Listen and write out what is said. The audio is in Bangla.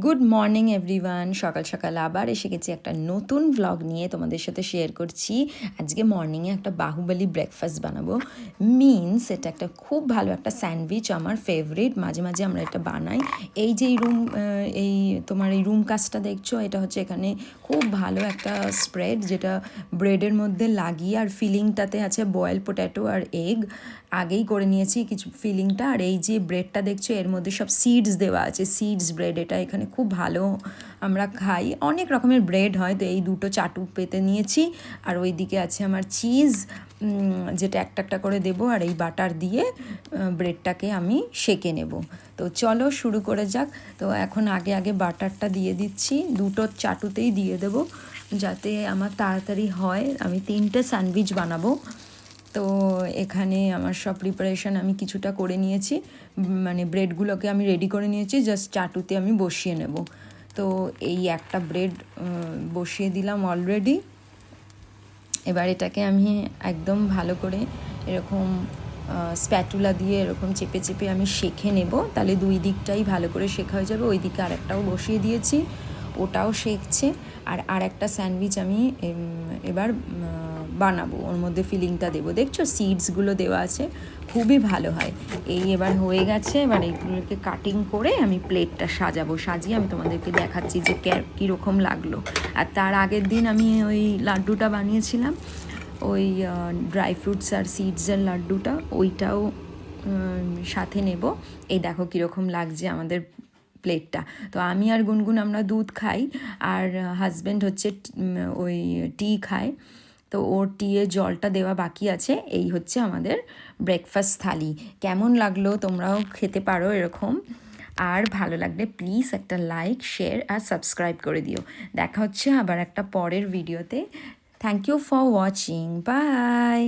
Good morning everyone. সকাল সকাল আবার এসে গেছি একটা নতুন ব্লগ নিয়ে তোমাদের সাথে শেয়ার করছি। আজকে মর্নিংয়ে একটা বাহুবলী ব্রেকফাস্ট বানাবো। মিনস এটা একটা খুব ভালো একটা স্যান্ডউইচ, আমার ফেভারিট। মাঝে মাঝে আমরা এটা বানাই। এই যে এই তোমার এই রুম কাজটা দেখছো, এটা হচ্ছে এখানে খুব ভালো একটা স্প্রেড, যেটা ব্রেডের মধ্যে লাগিয়ে, আর ফিলিংটাতে আছে বয়েল পোট্যাটো আর এগ। আগেই করে নিয়েছি কিছু ফিলিংটা। আর এই যে ব্রেডটা দেখছো, এর মধ্যে সব সিডস দেওয়া আছে, সিডস ব্রেড। এটা এখানে খুব ভালো আমরা খাই। অনেক রকমের ব্রেড হয়, তো এই দুটো চাটু পেতে নিয়েছি। আর ওই দিকে আছে আমার চিজ, যেটা একটা একটা করে দেবো। আর এই বাটার দিয়ে ব্রেডটাকে আমি সেঁকে নেব। তো চলো শুরু করে যাক। তো এখন আগে আগে বাটারটা দিয়ে দিচ্ছি, দুটো চাটুতেই দিয়ে দেবো যাতে আমার তাড়াতাড়ি হয়। আমি 3টে স্যান্ডউইচ বানাবো। তো এখানে আমার সব প্রিপারেশান আমি কিছুটা করে নিয়েছি, মানে ব্রেডগুলোকে আমি রেডি করে নিয়েছি, জাস্ট চাটুতে আমি বসিয়ে নেব। তো এই একটা ব্রেড বসিয়ে দিলাম অলরেডি। এবার এটাকে আমি একদম ভালো করে এরকম স্প্যাটুলা দিয়ে এরকম চেপে চেপে আমি সেঁকে নেব, তাহলে দুই দিকটাই ভালো করে শেখা হয়ে যাবে। ওই দিকে আরেকটাও বসিয়ে দিয়েছি, ওটাও শেখছে। আর একটা স্যান্ডউইচ আমি এবার বানাবো, ওর মধ্যে ফিলিংটা দেবো। দেখছো সিডসগুলো দেওয়া আছে, খুবই ভালো হয়। এই এবার হয়ে গেছে। এবার এইগুলোকে কাটিং করে আমি প্লেটটা সাজাবো, সাজিয়ে আমি তোমাদেরকে দেখাচ্ছি যে কীরকম লাগলো। আর তার আগের দিন আমি ওই লাড্ডুটা বানিয়েছিলাম, ওই ড্রাই ফ্রুটস আর সিডসের লাড্ডুটা, ওইটাও সাথে নেব। এই দেখো কীরকম লাগছে আমাদের প্লেটটা। তো আমি আর গুনগুন আমরা দুধ খাই, আর হাজব্যান্ড হচ্ছে ওই টি খায়। তো ওর টিয়ে জলটা দেওয়া বাকি আছে। এই হচ্ছে আমাদের ব্রেকফাস্ট থালি। কেমন লাগলো? তোমরাও খেতে পারো এরকম। আর ভালো লাগলে প্লিজ একটা লাইক, শেয়ার আর সাবস্ক্রাইব করে দিও। দেখা হচ্ছে আবার একটা পরের ভিডিওতে। Thank you for watching. By.